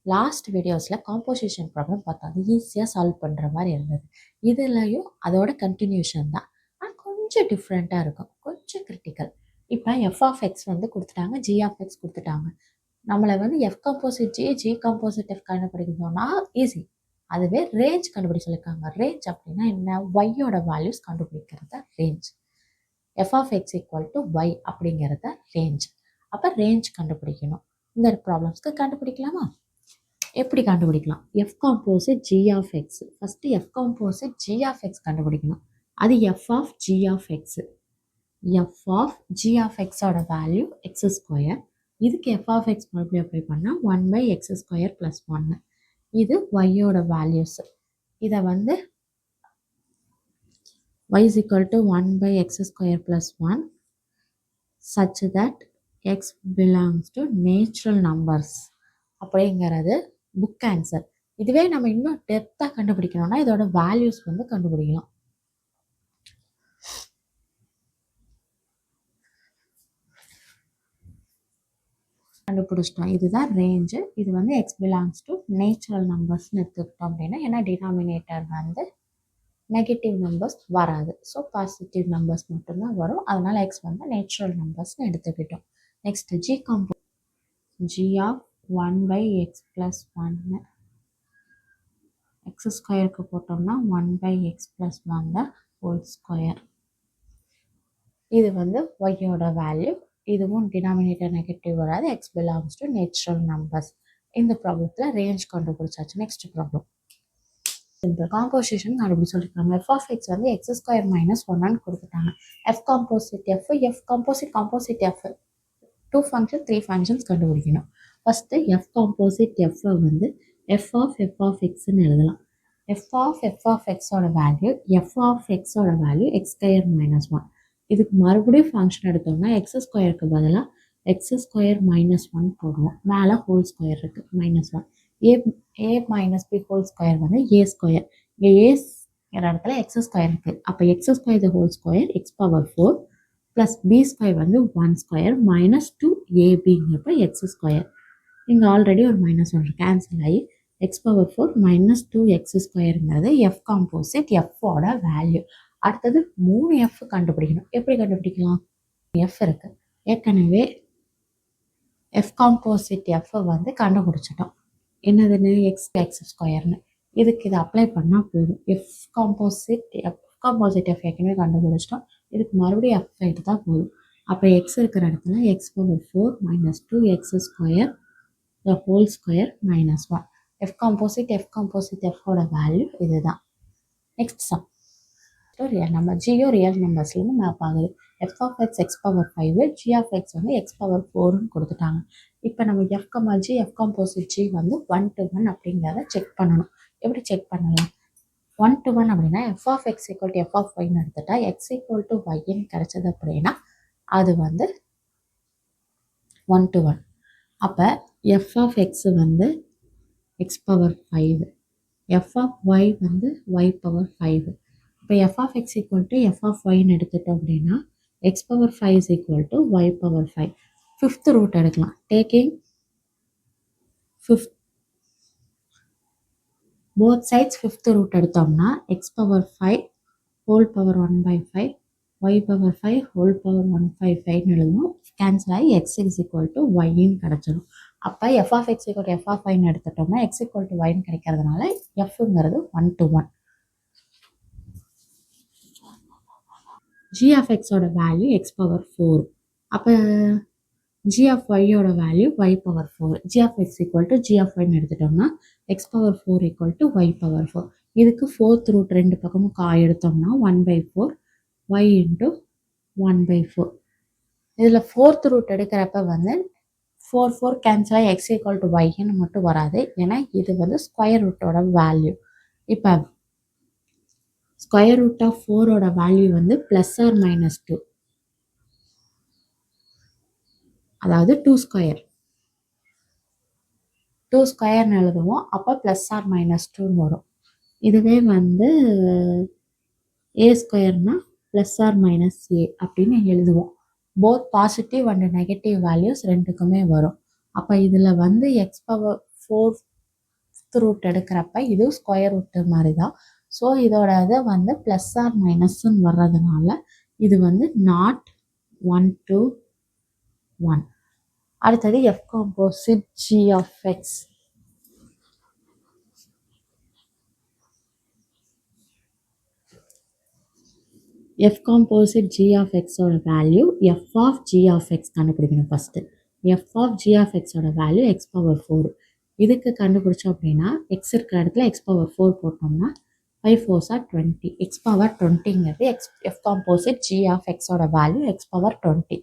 Last வீடியோஸில் composition problem பார்த்தோம். அது ஈஸியாக சால்வ் பண்ணுற மாதிரி இருந்தது. இதுலையும் அதோட கண்டினியூஷன் தான். ஆனால் கொஞ்சம் டிஃப்ரெண்ட்டாக இருக்கும், கொஞ்சம் கிரிட்டிக்கல். இப்போ எஃப் ஆஃப் எக்ஸ் வந்து கொடுத்துட்டாங்க, ஜி ஆஃப் எக்ஸ் கொடுத்துட்டாங்க. நம்மளை வந்து f composite g composite f கண்டுபிடிக்கணும்னா ஈஸி. அதுவே ரேஞ்ச் கண்டுபிடிக்க சொல்லியிருக்காங்க. ரேஞ்ச் அப்படின்னா என்ன? ஒய்யோட வேல்யூஸ் கண்டுபிடிக்கிறத range. F of x equal to y அப்படிங்கிறத ரேஞ்ச். அப்போ ரேஞ்ச் கண்டுபிடிக்கணும். இந்த ப்ராப்ளம்ஸ்க்கு கண்டுபிடிக்கலாமா? எப்படி கண்டுபிடிக்கலாம்? F composite g of x. First f composite g of x கண்டுபிடிக்கணும். அது f of g of x. F of g of எக்ஸோட வேல்யூ எக்ஸ் ஸ்கொயர். இதுக்கு எஃப் ஆஃப் எக்ஸ் மறுபடியும் அப்ளை பண்ணால் 1/x² + 1. இது ஒய்யோட வேல்யூஸ். இதை வந்து y is equal to 1/x² + 1 such that x belongs to natural numbers அப்படிங்கிறது புக் ஆன்சர். இதுவே நம்ம இன்னும் டெப்த்தாக கண்டுபிடிக்கணும்னா இதோட வேல்யூஸ் வந்து கண்டுபிடிக்கலாம். கண்டுபிடிச்சிட்டோம். இதுதான் ரேஞ்சு. இது வந்து எக்ஸ் பிலாங்ஸ் டு நேச்சுரல் நம்பர்ஸ்னு எடுத்துக்கிட்டோம் அப்படின்னா, ஏன்னா டினாமினேட்டர் வந்து நெகட்டிவ் நம்பர்ஸ் வராது. ஸோ பாசிட்டிவ் நம்பர்ஸ் மட்டும்தான் வரும். அதனால் எக்ஸ் வந்து நேச்சுரல் நம்பர்ஸ்னு எடுத்துக்கிட்டோம். Next g compo g of 1/x + 1 x ஸ்கொயருக்கு போட்டோம்னா 1/x + 1 ஹோல் ஸ்கொயர். இது வந்து ஒய்யோட வேல்யூ. இதுவும் டினாமினேட்டர் நெகட்டிவ் வராது. X belongs to natural numbers. இந்த ப்ராப்ளத்தில் ரேஞ்ச் கண்டுபிடிச்சாச்சு. நெக்ஸ்ட் ப்ராப்ளம் சிம்பிள் காம்போசிஷன் அப்படி சொல்லியிருக்காங்க. எஃப் ஆஃப் எக்ஸ் வந்து x² - 1 கொடுத்துட்டாங்க. F composite F, F composite F 2 function 3 functions கண்டுபிடிக்கணும். ஃபஸ்ட்டு எஃப் காம்போசிட் எஃப்ஐ வந்து எஃப் ஆஃப் எக்ஸ்ன்னு எழுதலாம். எஃப் ஆஃப் எக்ஸோட வேல்யூ எஃப் ஆஃப் எக்ஸோட வேல்யூ x² - 1. இதுக்கு மறுபடியும் ஃபங்க்ஷன் எடுத்தோம்னா x² பதிலாக x² - 1 போடுவோம். மேலே ஹோல் ஸ்கொயர் இருக்குது -1. a - b ஹோல் ஸ்கொயர் வந்து a². இங்கே ஏங்கிற இடத்துல x² இருக்குது. அப்போ x² whole square x⁴ plus b² வந்து 1² - 2ab x². இங்கே ஆல்ரெடி ஒரு -1 கேன்சல் ஆகி x⁴ - 2x²ங்கிறது எஃப் காம்போசிட் எஃப்போட வேல்யூ. அடுத்தது 3 எஃப் கண்டுபிடிக்கணும். எப்படி கண்டுபிடிக்கலாம்? எஃப் இருக்கு. ஏற்கனவே எஃப் காம்போசிட் எஃப் வந்து கண்டுபிடிச்சிட்டோம். என்னதுன்னு x². இதுக்கு இதை அப்ளை பண்ணால் போதும். எஃப் காம்போசிட் எஃப் ஏற்கனவே கண்டுபிடிச்சிட்டோம். இதுக்கு மறுபடியும் எஃப் எடுத்தால் போதும். அப்போ எக்ஸ் இருக்கிற இடத்துல x⁴ - 2x² whole square -1. F composite எஃப்போட வேல்யூ இதுதான். Next some real number. ஜியோ ரியல் நம்பர்ஸ்லேருந்து மேப் ஆகுது. F of x x⁵, g of x வந்து x⁴ கொடுத்துட்டாங்க. இப்போ நம்ம எஃப் காம்போசிட் ஜி வந்து 1 to 1 அப்படிங்கிறத செக் பண்ணணும். எப்படி செக் பண்ணலாம்? 1 to 1 அப்படின்னா f of x equal to f of ஒய்ன்னு எடுத்துட்டா எக்ஸ் ஈக்குவல் டு ஒய்ன்னு கிடைச்சது அப்படின்னா அது வந்து 1 to 1. அப்போ எஃப் ஆஃப் எக்ஸ் வந்து x⁵, எஃப் ஆஃப் ஒய் வந்து y⁵. இப்போ f of x equal to f of ஒய்ன்னு எடுத்துட்டோம் அப்படின்னா x⁵ is equal to y⁵. Fifth root எடுக்கலாம். Taking both sides fifth root எடுத்தோம்னா x⁵ whole power 1/5 y⁵ whole power 1/5 எழுதுவோம். Cancel ஆகி x is equal to ஒய்ன்னு கிடச்சிடும். அப்போ f of x equal to f of ஒய்ன்னு எடுத்துட்டோம்னா எக்ஸ் ஈக்குவல் டு ஒய்ன்னு கிடைக்கிறதுனால எஃப்ங்கிறது 1 to 1. ஜி ஆஃப் எக்ஸோட வேல்யூ x⁴. அப்போ ஜி ஆஃப் ஒய்யோட value y⁴. G of x equal to g of ஒய்ன்னு எடுத்துட்டோம்னா x⁴ ஈக்குவல் டு y⁴. இதுக்கு ஃபோர்த் ரூட் ரெண்டு பக்கமும் எடுத்தோம்னா 1/4 y இன்ட்டு 1/4. இதில் ஃபோர்த் ரூட் எடுக்கிறப்ப வந்து 4 கேன்சல் ஆகி எக்ஸ் ஈக்குவல் டு ஒய்ன்னு மட்டும் வராது. ஏன்னா இது வந்து ஸ்கொயர் ரூட்டோட வேல்யூ. இப்போ ஸ்கொயர் ரூட் ஆஃப் 4ஓட வேல்யூ வந்து +or-2, அதாவது 2² எழுதுவோம். அப்போ +or-2ன்னு வரும். இதுவே வந்து a² +or-a அப்படின்னு எழுதுவோம். Both positive and negative values ரெண்டுக்குமே வரும். அப்போ இதில் வந்து x⁴ ஃபஸ்ட் ரூட் எடுக்கிறப்ப இது ஸ்கொயர் ரூட்டு மாதிரி தான். ஸோ இதோட இதை வந்து ப்ளஸ் ஆர் மைனஸ்ன்னு வர்றதுனால இது வந்து நாட் 1 to 1. அடுத்தது f composite g of x. f composite g of x ஓட value f of g of x கண்டுபிடிக்கணும் first. f of g of x ஓட வேல்யூ x power 4. இதுக்கு கண்டுபிடிச்சோம் அப்படின்னா x இருக்கிற இடத்துல x power 4 போட்டோம்னா 5 4s are 20. x power 20ங்கிறது f composite g of x ஓட வேல்யூ x power 20.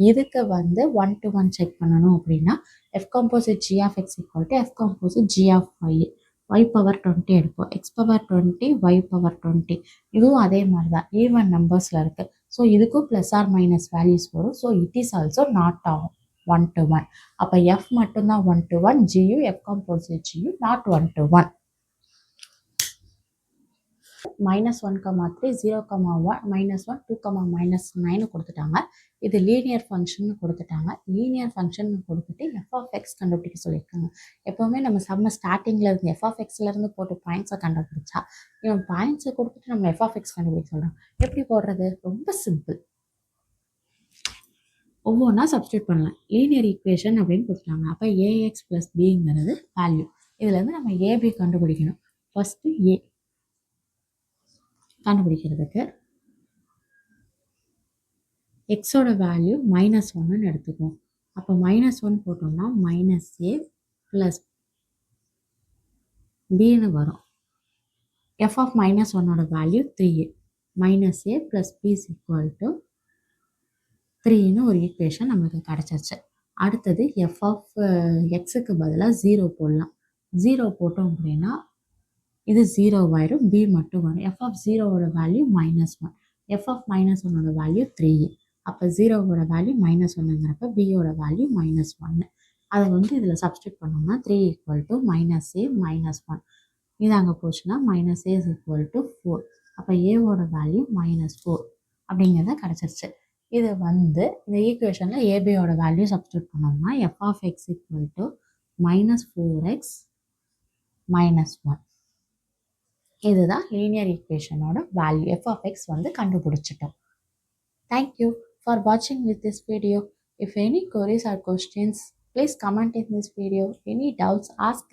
இதுக்கு வந்து 1 to 1 செக் பண்ணணும் அப்படின்னா f composite g of x equal to f composite g of y power 20 எடுப்போம். x power 20 y power 20. இதுவும் அதே மாதிரி தான் ஈவன் நம்பர்ஸில் இருக்குது. ஸோ இதுக்கும் ப்ளஸ் ஆர் மைனஸ் வேல்யூஸ் வரும். So it is also not ஆகும் 1 to 1. அப்போ f மட்டும்தான் 1 to 1, GU f composite GU not 1 to 1. -1, 3, 0, 1, -1, 2, -9 கொடுத்துட்டாங்க. இது லீனியர் ஃபங்க்ஷன் கொடுத்துட்டாங்க. லீனியர் ஃபங்க்ஷன் கொடுத்துட்டு எஃப் ஆஃப் எக்ஸ் கண்டுபிடிக்க சொல்லியிருக்காங்க. எப்போவுமே நம்ம சம்ம ஸ்டார்டிங்கில் இருந்து எஃப் ஆஃப் எக்ஸ்லேருந்து போட்டு பாயிண்ட்ஸை கண்டுபிடிச்சா இவன் பாயிண்ட்ஸை கொடுத்துட்டு நம்ம எஃப் ஆஃப் எக்ஸ் கண்டுபிடிக்க சொல்கிறோம். எப்படி போடுறது? ரொம்ப சிம்பிள். ஒவ்வொன்றா சப்ஸ்டியூட் பண்ணலாம். லீனியர் ஈக்குவேஷன் அப்படின்னு கொடுத்துட்டாங்க. அப்போ ஏஎக்ஸ் ப்ளஸ் பிங்கிறது வேல்யூ. இதுலேருந்து நம்ம ஏபி கண்டுபிடிக்கணும். ஃபஸ்ட்டு ஏ கண்டுபிடிக்கிறதுக்கு எக்ஸோட வேல்யூ -1ன்னு எடுத்துக்குவோம். அப்போ -1 போட்டோம்னா -a ப்ளஸ் பின்னு வரும். f of -1ஓட value 3a. -a plus b is equal to 3ன்னு ஒரு ஈக்குவேஷன் நமக்கு கிடச்சிருச்சு. அடுத்தது f of xக்கு பதிலாக 0 போடலாம். 0 போட்டோம் அப்படின்னா இது 0 ஆயிரும், b மட்டும் வரும். f of 0ஓட வேல்யூ -1. f of -1ஓட வேல்யூ 3a. அப்போ 0ஓட வேல்யூ -1ங்கிறப்ப பியோட வேல்யூ -1. அதை வந்து இதில் சப்ஸ்டியூட் பண்ணோம்னா 3 ஈக்குவல் டு -a -1. இது அங்கே போச்சுன்னா -a is equal to 4. அப்போ ஏவோட வேல்யூ -4 அப்படிங்கிறத கிடச்சிருச்சு. இது வந்து இந்த ஈக்குவேஷனில் ஏபியோட வேல்யூ சப்ஸ்டியூட் பண்ணோம்னா f of x equal to -4x -1. இதுதான் லீனியர் ஈக்குவேஷனோட வேல்யூ. f of x வந்து கண்டுபிடிச்சிட்டோம். Thank you for watching with this video. If any queries or questions, please comment in this video. Any doubts, ask.